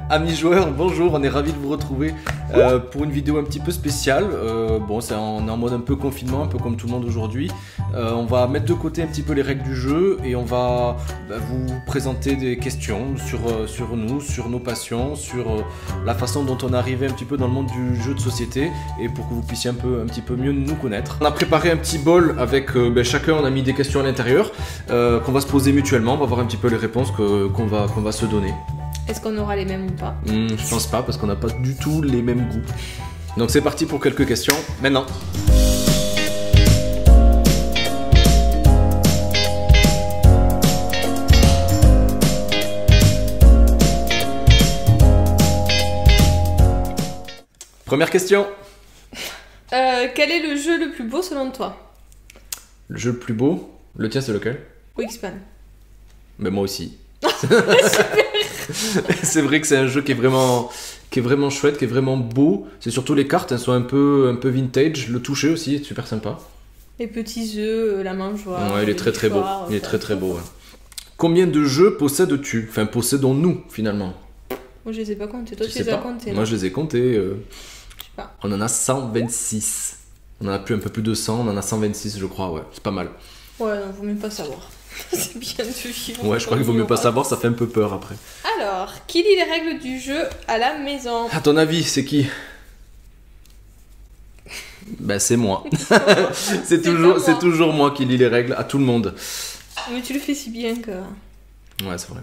Amis joueurs, bonjour, on est ravis de vous retrouver pour une vidéo un petit peu spéciale. On est en mode un peu confinement, un peu comme tout le monde aujourd'hui. On va mettre de côté un petit peu les règles du jeu et on va vous présenter des questions sur nous, sur nos passions, sur la façon dont on est arrivé un petit peu dans le monde du jeu de société et pour que vous puissiez un petit peu mieux nous connaître. On a préparé un petit bol avec chacun, on a mis des questions à l'intérieur qu'on va se poser mutuellement, on va voir un petit peu les réponses qu'on va se donner. Est-ce qu'on aura les mêmes ou pas? Je pense pas parce qu'on n'a pas du tout les mêmes goûts. Donc c'est parti pour quelques questions, maintenant. Première question. Quel est le jeu le plus beau selon toi? Le jeu le plus beau? Le tien c'est lequel? Wingspan. Mais moi aussi. C'est vrai que c'est un jeu qui est vraiment chouette, qui est vraiment beau. C'est surtout les cartes, elles sont un peu vintage. Le toucher aussi est super sympa. Les petits œufs, la mangeoire. Ouais, il est très beau. Il est très beau. Ouais. Combien de jeux possèdes-tu? Enfin, possédons-nous finalement? Moi je les ai pas comptés. Toi tu les as comptés? Moi je les ai comptés. Je sais pas. On en a 126. On en a un peu plus de 100, on en a 126 je crois, ouais. C'est pas mal. Ouais, non, faut même pas savoir. C'est bien de vivre. Ouais, je crois qu'il vaut mieux pas savoir, ça fait un peu peur après. Alors, qui lit les règles du jeu à la maison? À ton avis, c'est qui? Ben c'est moi. c'est toujours moi qui lis les règles à tout le monde. Mais tu le fais si bien que... Ouais, c'est vrai.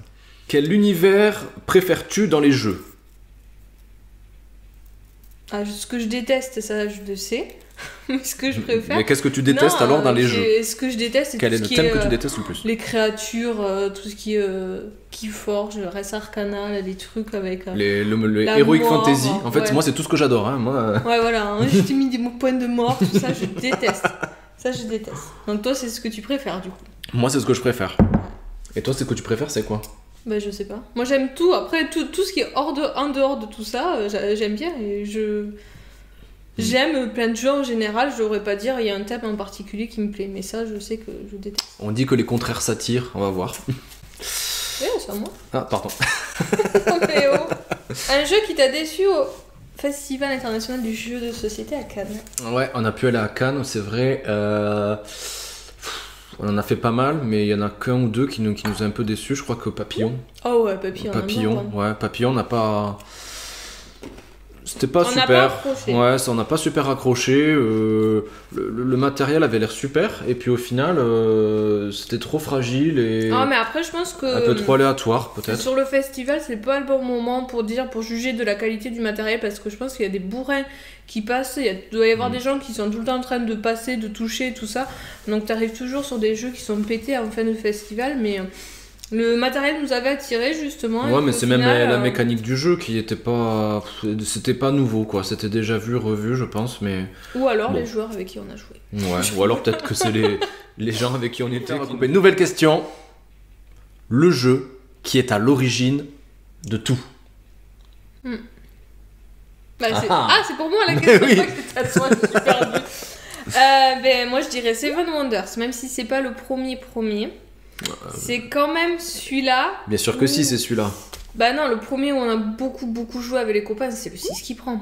Quel univers préfères-tu dans les jeux? Ah, ce que je déteste, ça je le sais. Mais ce que je préfère... Mais qu'est-ce que tu détestes alors dans les jeux? Ce que je déteste, c'est quel est le thème que tu détestes le plus? Les créatures, tout ce qui forge, Res Arcana, là, les trucs avec... le Heroic Fantasy. En fait, ouais. Moi, c'est tout ce que j'adore. Hein, moi. Ouais, voilà. Hein, je t'ai mis des points de mort, tout ça, je déteste. Ça, je déteste. Donc toi, c'est ce que tu préfères, du coup? Moi, c'est ce que je préfère. Et toi, c'est ce que tu préfères, c'est quoi? Bah, je sais pas. Moi, j'aime tout. Après, tout ce qui est en dehors de tout ça, j'aime bien. Et j'aime plein de jeux en général, je devrais pas dire il y a un thème en particulier qui me plaît, mais ça je sais que je déteste. On dit que les contraires s'attirent, on va voir. Oui, c'est à moi. Ah, pardon. Un jeu qui t'a déçu au Festival international du jeu de société à Cannes. Ouais, on a pu aller à Cannes, c'est vrai. On en a fait pas mal, mais il y en a qu'un ou deux qui nous a un peu déçus. Je crois que Papillon. Oh ouais, Papillon. Ouais, Papillon n'a pas... C'était pas super. Ouais, ça on n'a pas super accroché. Le matériel avait l'air super et puis au final c'était trop fragile et. Ah mais après je pense que. Un peu trop aléatoire peut-être. Sur le festival c'est pas le bon moment pour juger de la qualité du matériel parce que je pense qu'il y a des bourrins qui passent. Il doit y avoir des gens qui sont tout le temps en train de passer, de toucher tout ça. Donc t'arrives toujours sur des jeux qui sont pétés en fin de festival mais. Le matériel nous avait attiré justement. Ouais, mais c'est même la mécanique du jeu qui était pas. C'était pas nouveau quoi, c'était déjà vu, revu, je pense, mais. Ou alors les joueurs avec qui on a joué. Ouais, ou alors peut-être que c'est les gens avec qui on était. On va couper. Nouvelle question. Le jeu qui est à l'origine de tout. Bah, c'est pour moi la question. Oui. Moi je dirais Seven Wonders, même si c'est pas le premier. C'est quand même celui-là. Bien sûr que si, c'est celui-là. Bah non, le premier où on a beaucoup joué avec les copains, c'est le 6 qui prend.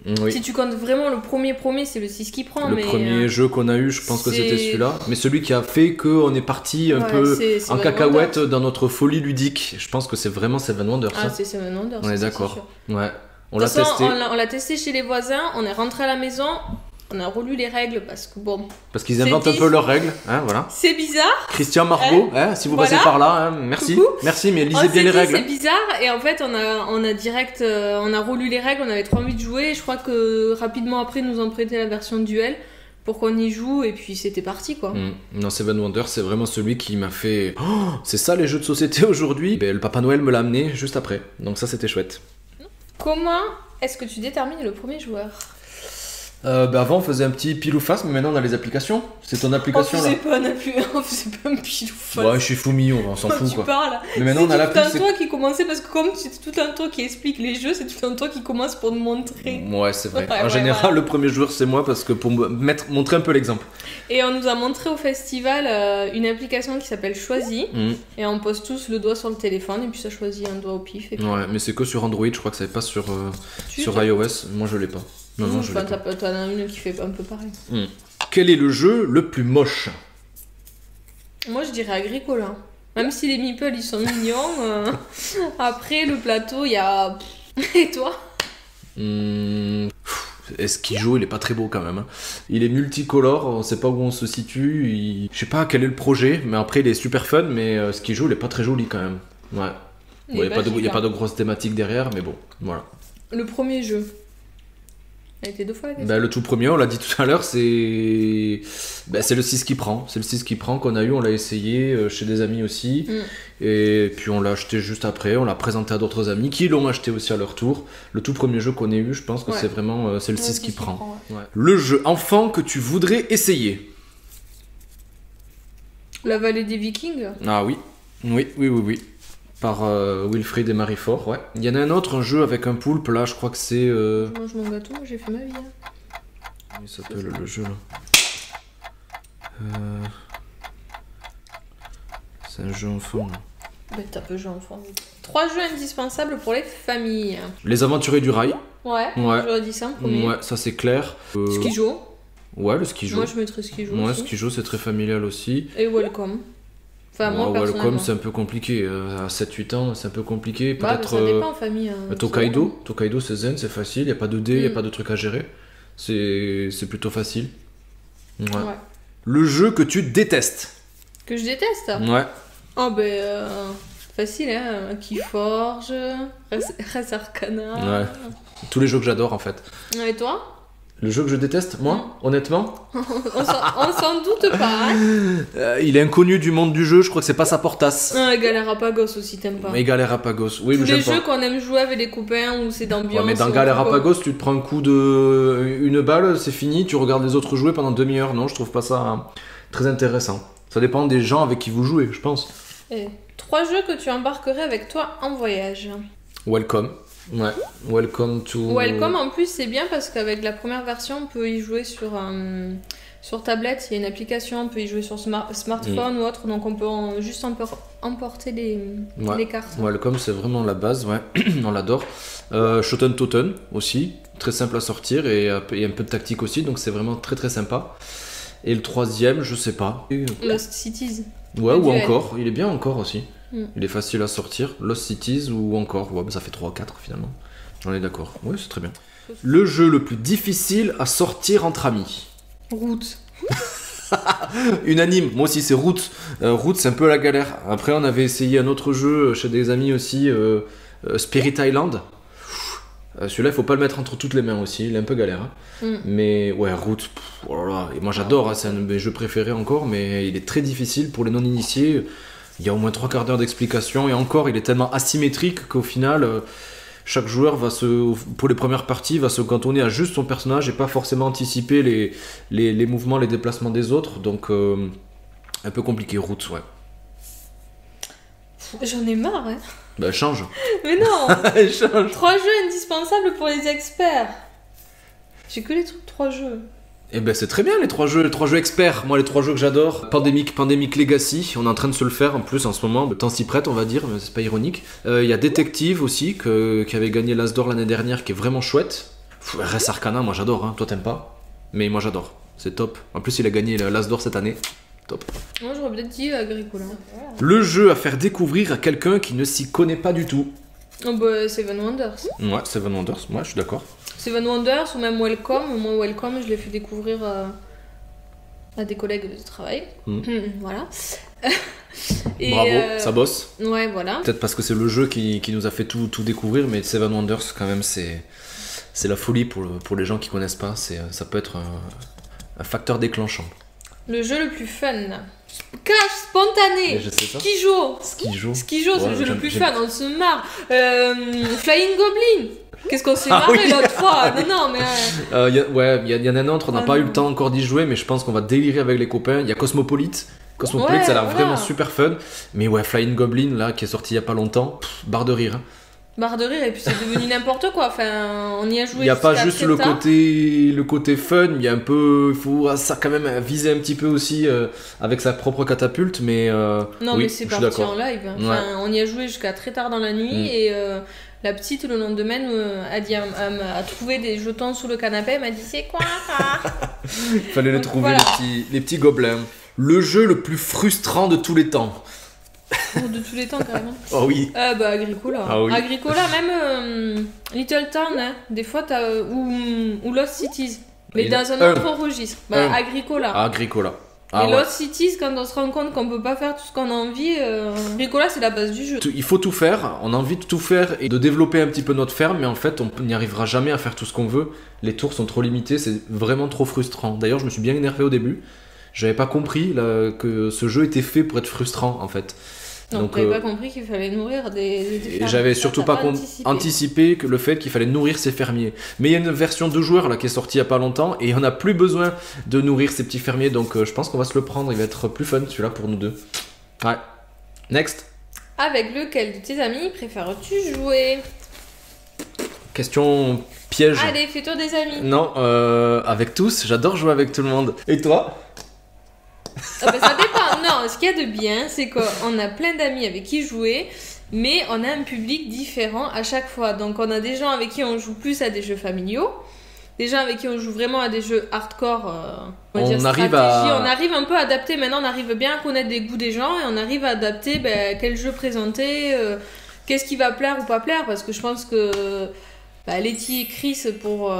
Oui. Si tu comptes vraiment le premier, c'est le 6 qui prend. Le premier jeu qu'on a eu, je pense que c'était celui-là. Mais celui qui a fait qu'on est parti un peu en cacahuète dans notre folie ludique. Je pense que c'est vraiment Seven Wonders. Ah, c'est Seven Wonders. On est d'accord. Ouais. On l'a testé. On l'a testé chez les voisins, on est rentré à la maison. On a relu les règles parce que bon... Parce qu'ils inventent un peu leurs règles, hein, voilà. C'est bizarre. Christian, Margot, si vous passez par là, merci. Coucou. Merci, mais lisez bien les règles. C'est bizarre, et en fait, on a relu les règles, on avait trop envie de jouer, et je crois que rapidement après, ils nous ont prêté la version duel pour qu'on y joue, et puis c'était parti, quoi. Non, Seven Wonders, c'est vraiment celui qui m'a fait... Oh, c'est ça les jeux de société aujourd'hui. Le Papa Noël me l'a amené juste après, donc ça c'était chouette. Comment est-ce que tu détermines le premier joueur? Avant on faisait un petit pile ou face, mais maintenant on a les applications. C'est ton application là. On faisait pas un pile ou face. Ouais, je suis fou mignon, on s'en fout Tu quoi. parles. Mais maintenant on a l'appli. C'est tout un toi qui commençait parce que comme c'est tout un toi qui explique les jeux, c'est tout un toi qui commence pour nous montrer. Ouais, c'est vrai. Ouais, En ouais, général, ouais. le premier joueur c'est moi parce que pour montrer un peu l'exemple. Et on nous a montré au festival une application qui s'appelle Choisis. Et on pose tous le doigt sur le téléphone et puis ça choisit un doigt au pif. Et puis... Ouais, mais c'est que sur Android, je crois que ça n'est pas sur Tu- iOS. Moi je l'ai pas. Non, je l'ai pas. T'en as une qui fait un peu pareil. Quel est le jeu le plus moche? Moi je dirais Agricola. Même si les meeples ils sont mignons, après le plateau il y a. Et toi? Esquijo, il est pas très beau quand même. Hein. Il est multicolore, on sait pas où on se situe. Je sais pas quel est le projet, mais après il est super fun. Mais Esquijo, il est pas très joli quand même. Ouais. Il n'y a pas de grosse thématique derrière, mais bon, voilà. Le premier jeu. Elle était 2 fois la question. Le tout premier, on l'a dit tout à l'heure, c'est le 6 qui prend. C'est le 6 qui prend qu'on a eu, on l'a essayé chez des amis aussi. Et puis on l'a acheté juste après, on l'a présenté à d'autres amis qui l'ont acheté aussi à leur tour. Le tout premier jeu qu'on ait eu, je pense que c'est vraiment c'est le 6 qui prend. Ouais. Le jeu enfant que tu voudrais essayer? La vallée des Vikings. Ah oui. Oui. Par Wilfried et Marie Fort, ouais. Il y en a un autre, un jeu avec un poulpe, là, je crois que c'est... Je mange mon gâteau, j'ai fait ma vie. Il s'appelle le jeu, là. C'est un jeu enfant, là. T'as peu jeu enfant. 3 jeux indispensables pour les familles. Les Aventuriers du Rail. Ouais. J'aurais dit ça en premier. Ouais, ça c'est clair. Skijo. Ouais, le Skijo. Moi je mettrais Skijo. Ouais, aussi. Skijo c'est très familial aussi. Et Welcome. Enfin, moi, Welcome c'est un peu compliqué. À 7-8 ans, c'est un peu compliqué. Peut-être. Ça dépend en famille. Tokaido c'est zen, c'est facile. Il n'y a pas de dés, il n'y a pas de trucs à gérer. C'est plutôt facile. Ouais. Le jeu que tu détestes? Que je déteste? Ouais. Oh, facile, hein. Keyforge, Res Arcana. Ouais. Tous les jeux que j'adore en fait. Et toi? Le jeu que je déteste, moi, honnêtement On s'en doute pas, hein. Il est inconnu du monde du jeu, je crois que c'est pas sa portasse. Galerapagos aussi, t'aimes pas? Mais Galerapagos, oui, mais j'aime j'aime pas. Les jeux qu'on aime jouer avec les copains où c'est d'ambiance. Ouais, mais dans Galerapagos, tu te prends un coup de une balle, c'est fini, tu regardes les autres jouer pendant demi-heure. Non, je trouve pas ça très intéressant. Ça dépend des gens avec qui vous jouez, je pense. 3 jeux que tu embarquerais avec toi en voyage. Welcome. Ouais, Welcome en plus c'est bien parce qu'avec la première version on peut y jouer sur tablette, il y a une application, on peut y jouer sur smartphone ou autre, donc on peut juste emporter les cartes. Welcome c'est vraiment la base, ouais, on l'adore. Shoten Toten aussi, très simple à sortir et un peu de tactique aussi, donc c'est vraiment très très sympa. Et le troisième, je sais pas. Lost Cities. Ouais, ou encore, il est bien encore aussi. Il est facile à sortir. Lost Cities ou encore. Ouais, ça fait 3 ou 4 finalement. On est d'accord. Oui, c'est très bien. Le jeu le plus difficile à sortir entre amis? Route. Unanime. Moi aussi, c'est Route. Route, c'est un peu la galère. Après, on avait essayé un autre jeu chez des amis aussi, Spirit Island. Celui-là, il faut pas le mettre entre toutes les mains aussi. Il est un peu galère. Hein. Mais ouais, Route. Oh là là. Et moi, j'adore. Hein, c'est un de mes jeux préférés encore. Mais il est très difficile pour les non-initiés. Il y a au moins 3/4 d'heure d'explication et encore il est tellement asymétrique qu'au final chaque joueur pour les premières parties va se cantonner à juste son personnage et pas forcément anticiper les mouvements, les déplacements des autres, donc un peu compliqué. Route, ouais. J'en ai marre, hein. Change. Mais non. Change. 3 jeux indispensables pour les experts. J'ai que les trucs 3 jeux. Eh c'est très bien les 3 jeux experts. Moi les 3 jeux que j'adore, Pandemic Legacy, on est en train de se le faire en plus en ce moment, le temps s'y prête on va dire, mais c'est pas ironique. Il y a Detective aussi, qui avait gagné l'As d'Or l'année dernière, qui est vraiment chouette. Res Arcana, moi j'adore, hein. Toi t'aimes pas, mais moi j'adore, c'est top. En plus il a gagné l'As d'Or cette année, top. Moi j'aurais peut-être dit Agricola. Le jeu à faire découvrir à quelqu'un qui ne s'y connaît pas du tout. Seven Wonders. Ouais, Seven Wonders, moi je suis d'accord. Seven Wonders ou même Welcome. Moi, Welcome, je l'ai fait découvrir à des collègues de travail. Voilà. Et bravo, ça bosse. Ouais, voilà. Peut-être parce que c'est le jeu qui nous a fait tout découvrir, mais Seven Wonders, quand même, c'est la folie pour les gens qui connaissent pas. Ça peut être un facteur déclenchant. Le jeu le plus fun. Cash spontané. Skijo, Skijo, c'est le jeu le plus fun, on se marre. Flying Goblin. Qu'est-ce qu'on s'est Ah marré oui. l'autre fois. Non, mais... Il y en a un autre, on n'a Ah pas eu non. le temps encore d'y jouer, mais je pense qu'on va délirer avec les copains. Il y a Cosmopolite. Cosmopolite, Ouais, ça a l'air voilà. vraiment super fun. Mais ouais, Flying Goblin, là, qui est sorti il y a pas longtemps, barre de rire. Hein. Barre de rire, et puis c'est devenu n'importe quoi. Enfin, on y a joué. Il n'y a pas jusqu'à juste très le tard. côté fun, il y a un peu. Il faut ça quand même viser un petit peu aussi avec sa propre catapulte, mais. Non, oui, mais c'est je suis parti d'accord. en live. Enfin, on y a joué jusqu'à très tard dans la nuit, et la petite, le lendemain, a trouvé des jetons sous le canapé. Elle m'a dit c'est quoi ça? Il fallait les Donc, trouver, voilà. les petits gobelins. Le jeu le plus frustrant de tous les temps. De tous les temps, carrément. Oh oui. Bah, Agricola. Ah oui. Agricola, même Little Town, hein, des fois, ou Lost Cities. Mais Il y en a dans un un. autre registre. Bah, Un. Agricola. Agricola. Ah Et ouais. Lost Cities, quand on se rend compte qu'on peut pas faire tout ce qu'on a envie, Agricola, c'est la base du jeu. Il faut tout faire, on a envie de tout faire et de développer un petit peu notre ferme, mais en fait on n'y arrivera jamais à faire tout ce qu'on veut. Les tours sont trop limités, c'est vraiment trop frustrant. D'ailleurs, je me suis bien énervé au début. J'avais pas compris là, que ce jeu était fait pour être frustrant en fait. Donc, t'avais pas compris qu'il fallait nourrir des Et fermes. j'avais Ça, surtout t'as pas anticipé que le fait qu'il fallait nourrir ses fermiers. Mais il y a une version 2 joueurs là qui est sortie il y a pas longtemps et on n'a plus besoin de nourrir ces petits fermiers, donc je pense qu'on va se le prendre. Il va être plus fun celui-là pour nous deux. Ouais. Next. Avec lequel de tes amis préfères-tu jouer? Question piège. Allez, fais-toi des amis. Non, avec tous, j'adore jouer avec tout le monde. Et toi? Ah bah, ça dépend. Non, ce qu'il y a de bien, c'est qu'on a plein d'amis avec qui jouer, mais on a un public différent à chaque fois. Donc on a des gens avec qui on joue plus à des jeux familiaux, des gens avec qui on joue vraiment à des jeux hardcore, on va On dire arrive stratégie. à- On arrive un peu à adapter, maintenant on arrive bien à connaître les goûts des gens, et on arrive à adapter quel jeu présenter, qu'est-ce qui va plaire ou pas plaire, parce que je pense que Letty et Chris, pour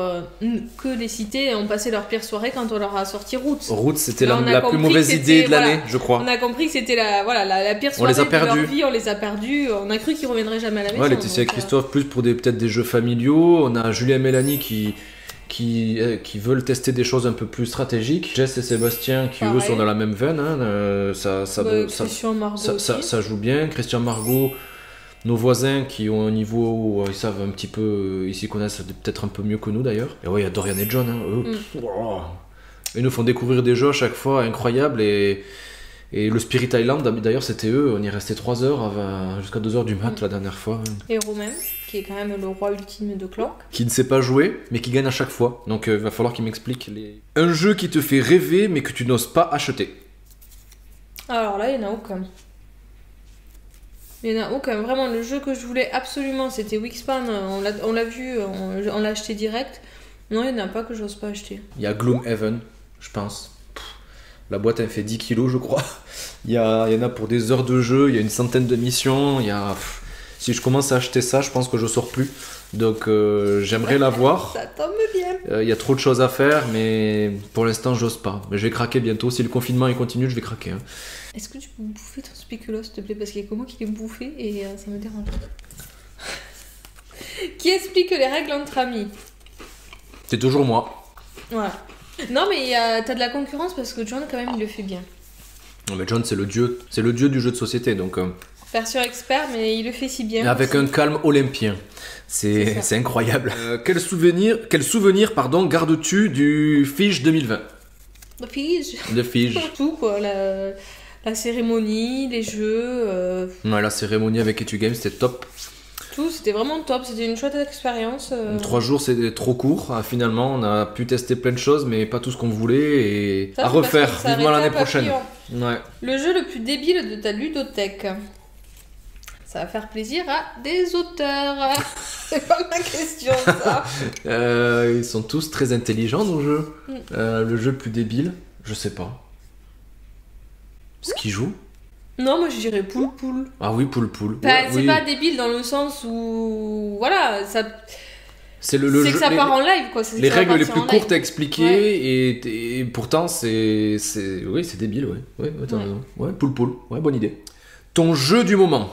que les citer, ont passé leur pire soirée quand on leur a sorti Roots. Route, c'était Là, on a la plus compris mauvaise que idée c'était- de l'année, voilà. je crois. On a compris que c'était la pire On soirée les a de leur perdus. vie, on les a perdus. On a cru qu'ils reviendraient jamais à la maison. Ouais, Laetitia et donc, Christophe, plus pour peut-être des jeux familiaux. On a Julien et Mélanie qui veulent tester des choses un peu plus stratégiques. Jess et Sébastien qui eux Pareil. sont dans la même veine. Hein. Christian, Margot aussi. Ça joue bien. Christian Margot, nos voisins qui ont un niveau où ils savent un petit peu, ils s'y connaissent peut-être un peu mieux que nous d'ailleurs. Et ouais, il y a Dorian et John. Hein. Eux, wow. Ils nous font découvrir des jeux à chaque fois incroyables. Et le Spirit Island, d'ailleurs, c'était eux. On y est resté 3 heures jusqu'à 2 heures du mat la dernière fois. Et Romain, qui est quand même le roi ultime de Clank. Qui ne sait pas jouer, mais qui gagne à chaque fois. Donc il va falloir qu'il m'explique un jeu qui te fait rêver, mais que tu n'oses pas acheter. Alors là, il n'y en a aucun. Il n'y en a aucun. Vraiment, le jeu que je voulais absolument, c'était Wingspan. On l'a vu, on l'a acheté direct. Non, il n'y en a pas que j'ose pas acheter. Il y a Gloomhaven, je pense. La boîte, elle fait 10 kilos, je crois. Il y en a pour des heures de jeu, il y a une centaine de missions. Si je commence à acheter ça, je pense que je sors plus. Donc j'aimerais l'avoir. Ça tombe bien. Il y a trop de choses à faire, mais pour l'instant, j'ose pas. Mais je vais craquer bientôt. Si le confinement il continue, je vais craquer. Hein. Est-ce que tu peux bouffer ton spéculoos, s'il te plaît? Parce qu'il y a que moi qui l'ai bouffé et ça me dérange. Qui explique les règles entre amis? C'est toujours moi. Voilà. Non, mais t'as de la concurrence parce que John, quand même, il le fait bien. Non, mais John, c'est le dieu du jeu de société. Donc, Version expert, mais il le fait si bien. avec aussi. un calme olympien. C'est ça. C'est incroyable. Quel souvenir gardes-tu du Fige 2020? The Fige. De Fige. Tout, quoi. La cérémonie, les jeux, Ouais, la cérémonie avec Etu Games, c'était top. tout, c'était vraiment top. C'était une chouette expérience. 3 jours, c'était trop court. Ah, finalement, on a pu tester plein de choses, mais pas tout ce qu'on voulait. Et Ça, à c'est parce refaire, qu'on s'est vivement arrêté l'année à prochaine. Papillon. Ouais. Le jeu le plus débile de ta ludothèque. Ça va faire plaisir à des auteurs. C'est pas ma question, ça. Ils sont tous très intelligents, nos jeux. Le jeu le plus débile, je sais pas. Ce qui joue? Non, moi je dirais poule. Ah oui, poule. Enfin, Ouais, c'est oui. pas débile dans le sens où. Voilà, ça. C'est le C'est jeu. que ça part en live, quoi. C'est Les que ça va règles les partir plus en live. courtes à expliquer et pourtant c'est oui, c'est débile, ouais. Ouais, t'as Ouais. raison. Ouais, poule. Ouais, bonne idée. Ton jeu du moment.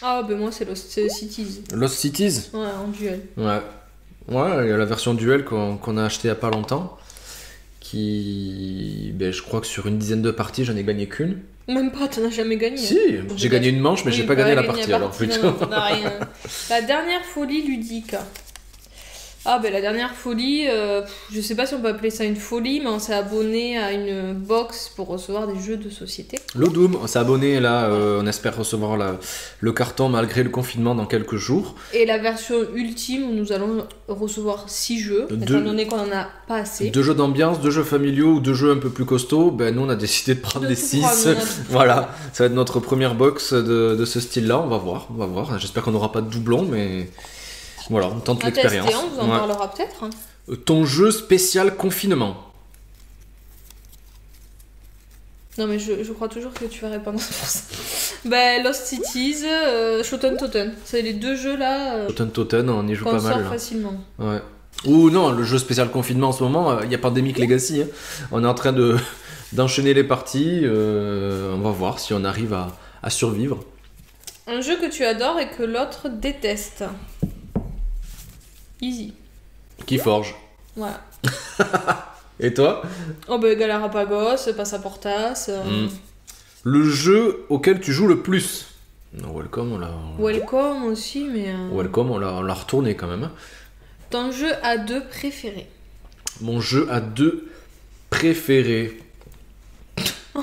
Ah, ben moi c'est Lost Cities. Lost Cities. Ouais, en duel. Ouais. Ouais, il y a la version duel qu'on a acheté il y a pas longtemps. Je crois que sur une dizaine de parties, j'en ai gagné qu'une. Même pas, t'en as jamais gagné. Si, j'ai gagné une manche, mais j'ai pas gagné la partie, alors plutôt. Non, t'en as rien. La dernière folie ludique. Ah ben la dernière folie, je sais pas si on peut appeler ça une folie, mais on s'est abonné à une box pour recevoir des jeux de société. L'Odoom, on s'est abonné là, on espère recevoir le carton malgré le confinement dans quelques jours. Et la version ultime où nous allons recevoir 6 jeux, étant donné qu'on en a pas assez. 2 jeux d'ambiance, 2 jeux familiaux ou 2 jeux un peu plus costauds, ben nous on a décidé de prendre les 6. Voilà, ça va être notre première box de ce style-là, on va voir. J'espère qu'on n'aura pas de doublons, mais... Voilà, on tente l'expérience. On vous en parlera peut-être. Ton jeu spécial confinement. Non mais je crois toujours que tu vas répondre pour ça. Ben Lost Cities, Shoten Toten. C'est les 2 jeux là. Shoten Toten, on y joue pas mal. Sort facilement. Ouais. Ou non, le jeu spécial confinement en ce moment, il y a Pandemic Legacy. Hein. On est en train d'enchaîner les parties. On va voir si on arrive à survivre. Un jeu que tu adores et que l'autre déteste. Easy. Qui forge. Voilà. Et toi? Oh ben Galarapagos, Passaportas. Le jeu auquel tu joues le plus? Welcome, on l'a... Welcome aussi, mais... Welcome, on l'a retourné quand même. Ton jeu à 2 préféré? Mon jeu à 2 préféré. En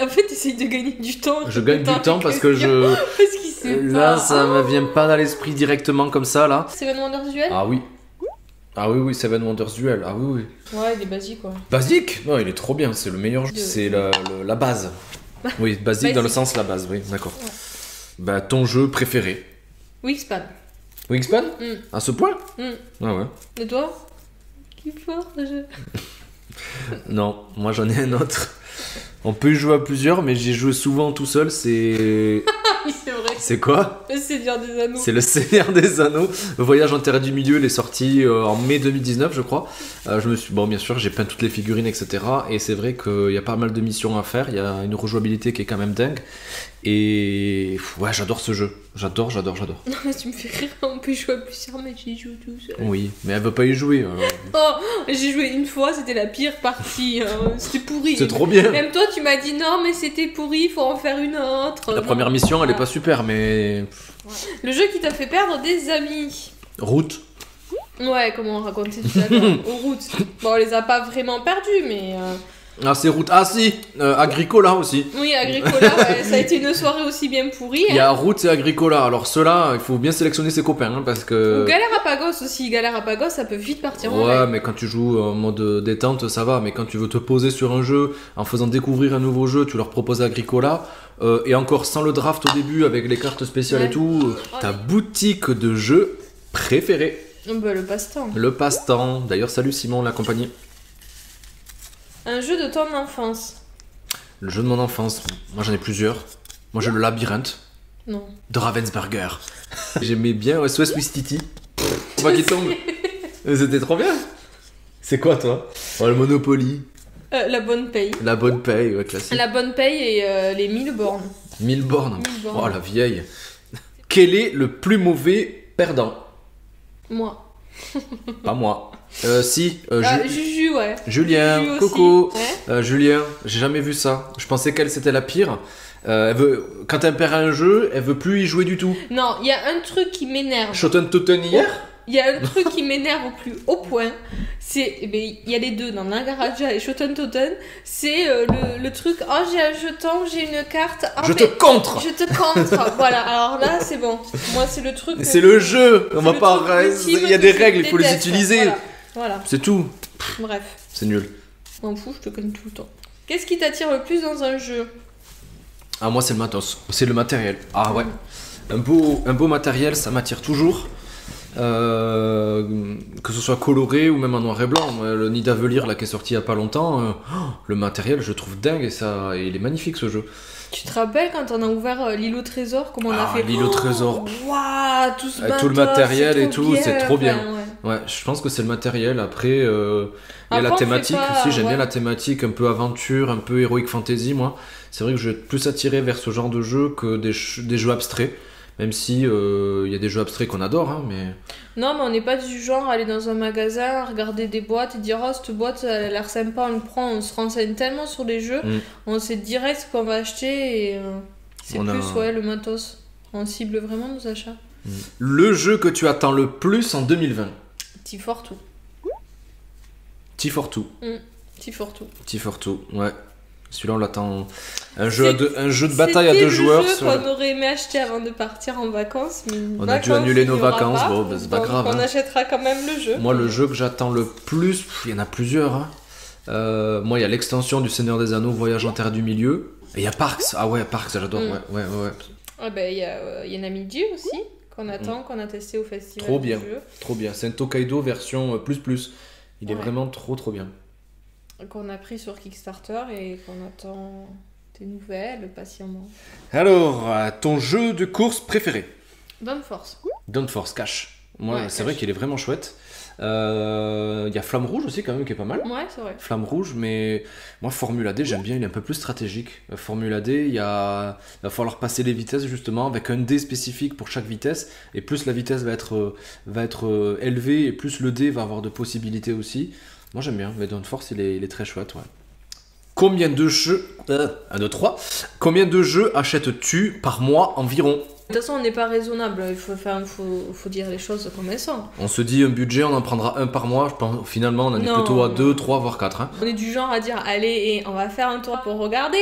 fait, t'essayes de gagner du temps. Je gagne du temps parce que je... Parce qu'il sait là, pas. ça me vient pas dans l'esprit directement comme ça, là. Seven Wonders Duel? Ah oui. Ah oui, Seven Wonders Duel. Ah oui. Ouais, il est basique, quoi. Basique? Non, il est trop bien, c'est le meilleur jeu. C'est la base. Oui, basique dans le sens la base, oui, d'accord. Ouais. Bah, ton jeu préféré? Wingspan. Wingspan? À ce point? Ah ouais. Et toi? Qui fort, ce jeu? Non, moi j'en ai un autre. On peut y jouer à plusieurs, mais j'ai joué souvent tout seul, c'est... Oui, c'est vrai. C'est quoi? Le Seigneur des Anneaux. C'est le Seigneur des Anneaux. Le Voyage en Terre du Milieu, il est sorti en mai 2019, je crois. Bon, bien sûr, j'ai peint toutes les figurines, etc. Et c'est vrai qu'il y a pas mal de missions à faire. Il y a une rejouabilité qui est quand même dingue. Et ouais, j'adore ce jeu. J'adore. Non, mais tu me fais rire. On peut jouer à plusieurs, mais j'y joue tout seul. Oui, mais elle veut pas y jouer. Alors... Oh, j'ai joué une fois, c'était la pire partie. C'était pourri. C'est trop bien. Même toi, tu m'as dit non, mais c'était pourri, faut en faire une autre. La première mission, elle est pas super, mais... Le jeu qui t'a fait perdre des amis. Route. Ouais, comment on racontait tout à l'heure. Aux routes. Bon, on les a pas vraiment perdus, mais... Ah, c'est route. Ah, si, Agricola aussi. Oui, Agricola, ouais, ça a été une soirée aussi bien pourrie. Il y a route et Agricola. Alors, ceux-là, il faut bien sélectionner ses copains, hein, parce que... Ou Galarapagos aussi. Galarapagos, ça peut vite partir en Ouais, règle. mais quand tu joues en mode détente, ça va. Mais quand tu veux te poser sur un jeu, en faisant découvrir un nouveau jeu, tu leur proposes Agricola. Et encore sans le draft au début, avec les cartes spéciales et tout, ta boutique de jeux préférée. Bah, le passe-temps. Le passe-temps. D'ailleurs, salut Simon, la compagnie. Un jeu de ton enfance. Le jeu de mon enfance. Moi, j'en ai plusieurs. Moi, j'ai le labyrinthe. Non. De Ravensburger. J'aimais bien SOS Wistiti. Moi qui tombe. C'était trop bien. C'est quoi, toi? Oh, le Monopoly. La bonne paye. La bonne paye, ouais, classique. La bonne paye et les 1000 bornes. 1000 bornes. 1000 bornes. Oh, la vieille. Quel est le plus mauvais perdant? Moi. Pas moi. Si. Juju, ouais. Julien, Juju aussi. coucou. Ouais. Julien, j'ai jamais vu ça. Je pensais qu'elle c'était la pire. Quand elle perd un jeu, elle veut plus y jouer du tout. Non, il y a un truc qui m'énerve. Shoten Toten hier? Il y a un truc qui m'énerve au plus haut point. C'est. Il y a les deux dans Nagaraja et Shoten Toten. C'est le truc. Oh, j'ai un jeton, j'ai une carte. Oh, Je te contre. Je te contre. Voilà, alors là, c'est bon. Moi, c'est le truc. C'est le jeu. On va le pas. truc ultime Il y a des que je règles, il faut les déteste. utiliser. Voilà. C'est tout. Bref. C'est nul. M'en fous, je te connais tout le temps. Qu'est-ce qui t'attire le plus dans un jeu? Ah, moi, c'est le matos. C'est le matériel. Ah, ouais. Un beau matériel, ça m'attire toujours. Que ce soit coloré ou même en noir et blanc. Le Nidavellir là qui est sorti il y a pas longtemps, le matériel je trouve dingue et il est magnifique ce jeu. Tu te rappelles quand on a ouvert l'îlot trésor, comment on a fait l'îlot trésor. Waouh, tout le matériel et tout, c'est trop bien. Enfin, ouais, je pense que c'est le matériel. Après, il y a la thématique aussi. J'aime bien la thématique un peu aventure, un peu heroic fantasy. Moi, c'est vrai que je vais être plus attiré vers ce genre de jeu que des jeux abstraits. Même si il y a des jeux abstraits qu'on adore, hein, mais... Non, mais on n'est pas du genre à aller dans un magasin, regarder des boîtes et dire oh cette boîte elle a l'air sympa, on le prend, on se renseigne tellement sur les jeux, on sait direct ce qu'on va acheter et c'est plus le matos. On cible vraiment nos achats. Le jeu que tu attends le plus en 2020? T42. T42. T42. T42, ouais. Celui-là, on l'attend. Un jeu de bataille à 2 joueurs. C'était le jeu qu'on aurait aimé acheter avant de partir en vacances. Mais on a dû annuler nos vacances. Bon, bah, c'est pas grave. On achètera quand même le jeu. Moi, le jeu que j'attends le plus, il y en a plusieurs. Hein. Moi, il y a l'extension du Seigneur des Anneaux, Voyage en Terre du Milieu. Et il y a Parks. Ah ouais, Parks, j'adore. Ouais. Ah bah, il y a Namidji aussi, qu'on attend, qu'on a testé au festival. Trop bien. Trop bien. C'est un Tokaido version plus. Il est vraiment trop bien. Qu'on a pris sur Kickstarter et qu'on attend des nouvelles patiemment. Alors, ton jeu de course préféré? Downforce. Downforce, Cash. Moi, c'est vrai qu'il est vraiment chouette. Il y a Flamme Rouge aussi quand même qui est pas mal. Ouais, c'est vrai. Flamme Rouge, mais moi Formula D j'aime bien, il est un peu plus stratégique. Formula D, il va falloir passer les vitesses justement avec un dé spécifique pour chaque vitesse, et plus la vitesse va être élevée et plus le dé va avoir de possibilités aussi. Moi j'aime bien, mais Downforce il est très chouette, ouais. Combien de jeux 1, 2, 3. Combien de jeux achètes-tu par mois environ? De toute façon, on n'est pas raisonnable, il faut dire les choses comme elles sont. On se dit un budget, on en prendra un par mois, je pense, finalement on en est plutôt à 2, 3, voire 4. Hein. On est du genre à dire, allez, et on va faire un tour pour regarder.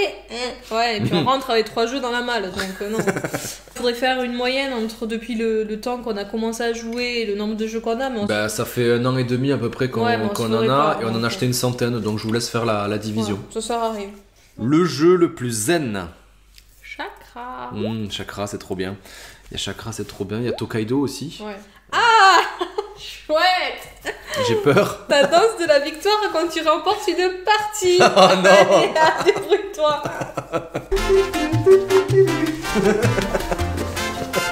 Ouais, et puis on rentre avec 3 jeux dans la malle, donc non. Il faudrait faire une moyenne entre depuis le temps qu'on a commencé à jouer et le nombre de jeux qu'on a. Mais ça fait 1 an et demi à peu près qu'on en a, et on en a acheté une centaine, donc je vous laisse faire la division. Ouais, ça sert à rien. Le jeu le plus zen? Chakra. Chakra, c'est trop bien. Il y a Chakra, c'est trop bien. Il y a Tokaido aussi. Ouais. Ah chouette. J'ai peur. Ta danse de la victoire quand tu remportes une partie. Oh non. Allez, débrouille-toi.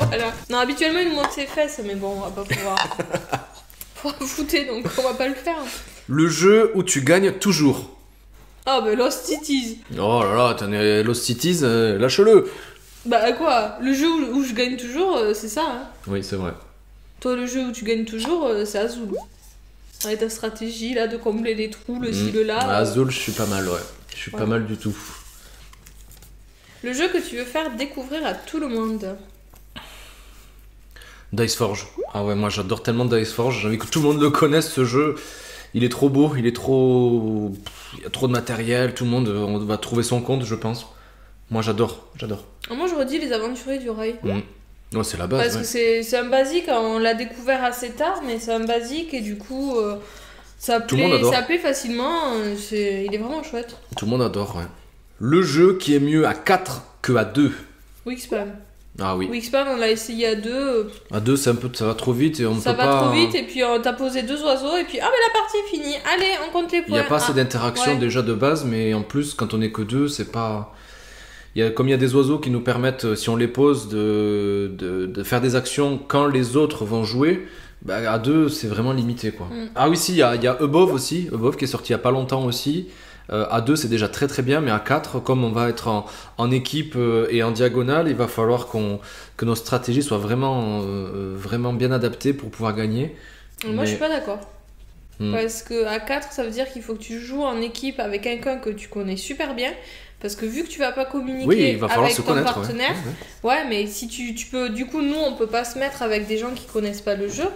Voilà. Non, habituellement, il monte ses fesses, mais bon, on va pas pouvoir. Faut fouter, donc on va pas le faire. Le jeu où tu gagnes toujours? Ah bah Lost Cities. Oh là là, t'en es Lost Cities, lâche-le. Bah quoi? Le jeu où je gagne toujours, c'est ça. Hein. Oui, c'est vrai. Toi, le jeu où tu gagnes toujours, c'est Azul. Avec ta stratégie là de combler les trous, le ci, le là. Azul, je suis pas mal, ouais. Je suis pas mal du tout. Le jeu que tu veux faire découvrir à tout le monde? Diceforge. Ah ouais, moi j'adore tellement Diceforge, j'ai envie que tout le monde le connaisse ce jeu. Il est trop beau, il y a trop de matériel, tout le monde va trouver son compte, je pense. Moi j'adore. Moi je redis les Aventuriers du Rail. Ouais, c'est la base. Parce que c'est un basique, on l'a découvert assez tard, mais c'est un basique et du coup ça plaît facilement, il est vraiment chouette. Tout le monde adore, ouais. Le jeu qui est mieux à 4 que à 2? Wingspan. Ah oui. Wingspan, on l'a essayé à 2. À 2, ça va trop vite et on peut pas... Ça va trop vite et puis t'as posé 2 oiseaux et puis mais la partie est finie. Allez, on compte les points. Il n'y a pas assez d'interaction déjà de base, mais en plus, quand on est que 2, c'est pas... Comme il y a des oiseaux qui nous permettent, si on les pose, de faire des actions quand les autres vont jouer, à 2, c'est vraiment limité, quoi. Ah oui, si, il y a Above aussi, Above qui est sorti il y a pas longtemps aussi. À 2 c'est déjà très très bien, mais à 4 comme on va être en équipe et en diagonale, il va falloir que nos stratégies soient vraiment bien adaptées pour pouvoir gagner. Moi je suis pas d'accord. Parce que à 4 ça veut dire qu'il faut que tu joues en équipe avec quelqu'un que tu connais super bien. Parce que vu que tu vas pas communiquer avec ton partenaire, ouais, mais si tu peux, du coup nous on peut pas se mettre avec des gens qui connaissent pas le jeu.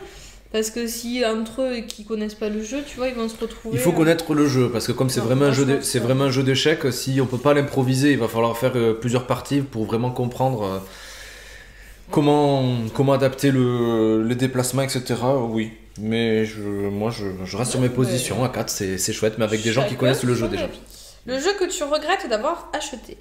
Parce que si entre eux qui connaissent pas le jeu, tu vois, ils vont se retrouver. Il faut connaître le jeu parce que comme c'est vraiment un jeu d'échecs, si on peut pas l'improviser, il va falloir faire plusieurs parties pour vraiment comprendre comment adapter le déplacement, etc. Oui, mais moi je reste sur mes positions. À 4 c'est chouette, mais avec des gens qui connaissent le jeu déjà. Le jeu que tu regrettes d'avoir acheté?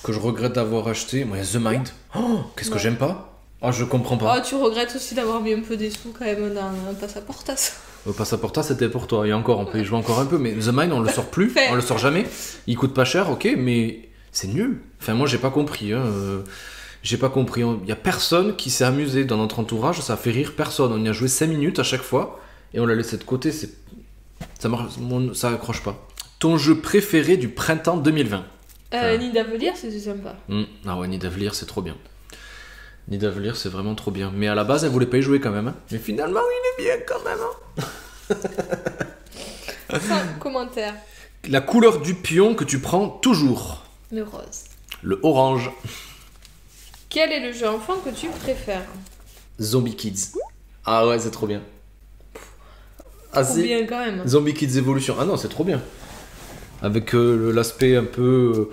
Que je regrette d'avoir acheté, moi il y a The Mind. Oh, qu'est-ce que j'aime pas? Ah, je comprends pas. Oh, tu regrettes aussi d'avoir mis un peu des sous quand même dans Passaportas. Passaportas, c'était pour toi. Et encore, on peut y jouer encore un peu. Mais The Mind, on le sort plus. On le sort jamais. Il coûte pas cher, ok, mais c'est nul. Enfin, moi, j'ai pas compris. J'ai pas compris. Il y a personne qui s'est amusé dans notre entourage. Ça a fait rire personne. On y a joué 5 minutes à chaque fois. Et on l'a laissé de côté. Ça accroche pas. Ton jeu préféré du printemps 2020? Nidavellir, c'est sympa. Ah ouais, Nidavellir, c'est trop bien. Nidavellir, c'est vraiment trop bien. Mais à la base, elle voulait pas y jouer quand même. Hein. Mais finalement, il est bien quand même. Hein. Sans commentaire. La couleur du pion que tu prends toujours. Le rose. Le orange. Quel est le jeu enfant que tu préfères? Zombie Kids. Ah ouais, c'est trop bien. Ah Trop bien quand même. Zombie Kids Evolution. Ah non, c'est trop bien. Avec l'aspect un peu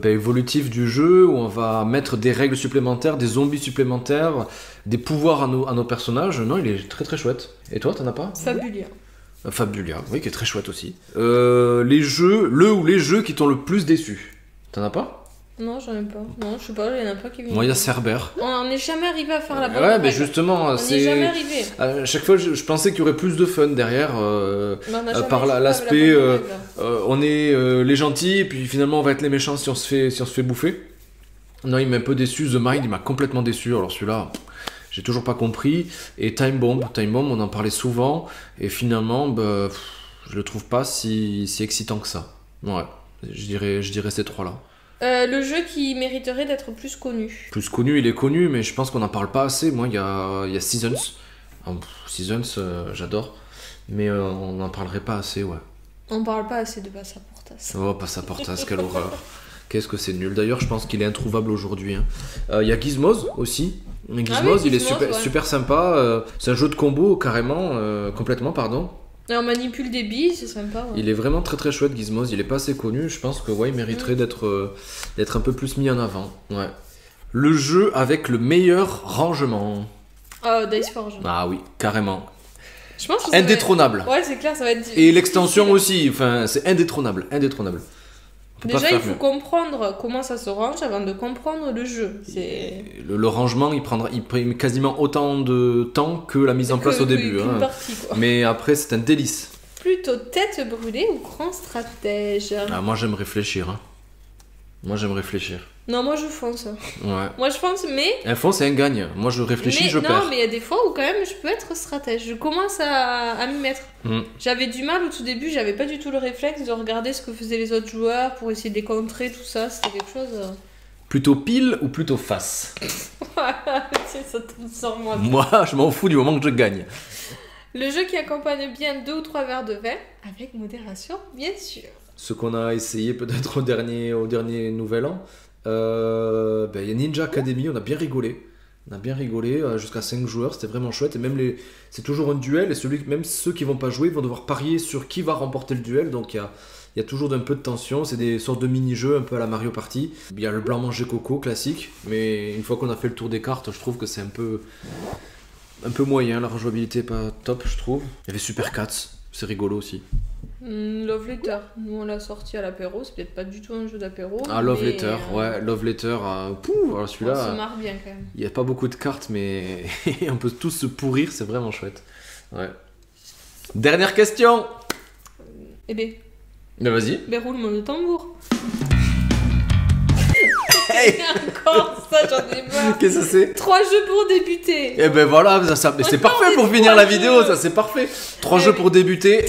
évolutif du jeu, où on va mettre des règles supplémentaires, des zombies supplémentaires, des pouvoirs à nos personnages. Non, il est très très chouette. Et toi, t'en as pas? Fabulia. Fabulia, oui, qui est très chouette aussi. Les jeux qui t'ont le plus déçu. T'en as pas? Non, j'en ai pas. Non, je sais pas, il y en a pas qui viennent. Moi, il y a Cerber. On n'est jamais arrivé à faire la bonne Ouais, règle. mais justement, On n'est jamais arrivé. À chaque fois, je pensais qu'il y aurait plus de fun derrière, par l'aspect, on est les gentils, et puis finalement, on va être les méchants si on se fait bouffer. Non, il m'a un peu déçu. The Mind, il m'a complètement déçu. Alors celui-là, j'ai toujours pas compris. Et Time Bomb, on en parlait souvent, et finalement, je le trouve pas si excitant que ça. Ouais, je dirais ces trois-là. Le jeu qui mériterait d'être plus connu. Plus connu, il est connu, mais je pense qu'on n'en parle pas assez. Moi, il y a Seasons. Seasons, j'adore. Mais on n'en parlerait pas assez, ouais. On parle pas assez de Passaportas. Oh, Passaportas, quelle horreur. Qu'est-ce que c'est nul. D'ailleurs, je pense qu'il est introuvable aujourd'hui. Hein. Il y a Gizmos aussi. Gizmos, il est super sympa. C'est un jeu de combo, complètement, pardon. Et on manipule des billes, c'est sympa. Ouais. Il est vraiment très très chouette, Gizmos. Il est pas assez connu. Je pense que il mériterait d'être un peu plus mis en avant. Ouais. Le jeu avec le meilleur rangement. Dice Forge. Ah oui, carrément. Je pense que indétrônable. Ouais, c'est clair, ça va être. Et l'extension aussi. Enfin, c'est indétrônable. Déjà, il faut comprendre comment ça se range avant de comprendre le jeu. Le rangement, il prend quasiment autant de temps que la mise en place au début. Hein. Partie, quoi. Mais après, c'est un délice. Plutôt tête brûlée ou grand stratège? Ah, moi, j'aime réfléchir. Hein. Non, moi, je fonce. Ouais. Moi, je fonce, mais... Un fonce et un gagne. Moi, je réfléchis, je perds. Non, mais il y a des fois où, quand même, je peux être stratège. Je commence à m'y mettre. J'avais du mal au tout début. J'avais pas du tout le réflexe de regarder ce que faisaient les autres joueurs pour essayer de les contrer, tout ça. C'était quelque chose... Plutôt pile ou plutôt face? Ça tombe sur moi. Moi, je m'en fous du moment que je gagne. Le jeu qui accompagne bien 2 ou 3 verres de vin, avec modération, bien sûr. Ce qu'on a essayé peut-être au dernier Nouvel An. Il y a Ninja Academy, on a bien rigolé. Jusqu'à 5 joueurs, c'était vraiment chouette. Et même c'est toujours un duel, et même ceux qui vont pas jouer vont devoir parier sur qui va remporter le duel. Donc il y a toujours un peu de tension. C'est des sortes de mini-jeux un peu à la Mario Party. Il y a le blanc manger coco classique, mais une fois qu'on a fait le tour des cartes, je trouve que c'est un peu moyen. La rejouabilité est pas top, je trouve. Il y avait Super Cats, c'est rigolo aussi. Love Letter, nous on l'a sorti à l'apéro, c'est peut-être pas du tout un jeu d'apéro. Ah, Love Letter, ouais, Love Letter, alors celui-là, on se marre bien quand même. Il n'y a pas beaucoup de cartes, mais on peut tous se pourrir, c'est vraiment chouette. Ouais. Dernière question. Eh ben. Vas-y. Roulement de tambour. Hey. Encore ça, j'en ai marre. Qu'est-ce que c'est? 3 jeux pour débuter. Eh ben voilà, c'est parfait pour finir la vidéo, ça c'est parfait. 3 jeux pour débuter.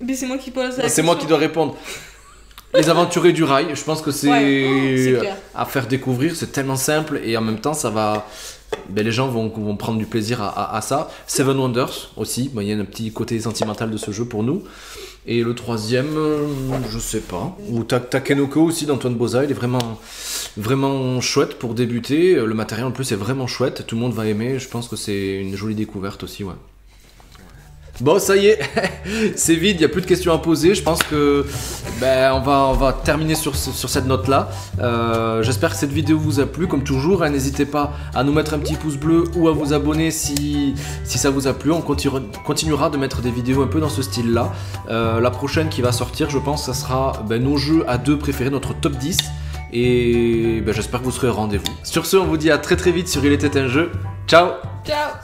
Mais c'est moi qui pose la question. C'est moi qui dois répondre. Les Aventuriers du Rail, je pense que c'est à faire découvrir, c'est tellement simple et en même temps ça va... les gens vont prendre du plaisir à ça. Seven Wonders aussi, il y a un petit côté sentimental de ce jeu pour nous. Et le troisième, je sais pas. Ou Takenoko aussi d'Antoine Boza, il est vraiment chouette pour débuter. Le matériel en plus est vraiment chouette, tout le monde va aimer. Je pense que c'est une jolie découverte aussi, ouais. Bon, ça y est, c'est vide, il n'y a plus de questions à poser. Je pense que on va terminer sur cette note-là. J'espère que cette vidéo vous a plu. Comme toujours, hein, n'hésitez pas à nous mettre un petit pouce bleu ou à vous abonner si ça vous a plu. On continuera de mettre des vidéos un peu dans ce style-là. La prochaine qui va sortir, je pense, ça sera nos jeux à 2 préférés, notre top 10. Et j'espère que vous serez au rendez-vous. Sur ce, on vous dit à très très vite sur Il était un jeu. Ciao. Ciao.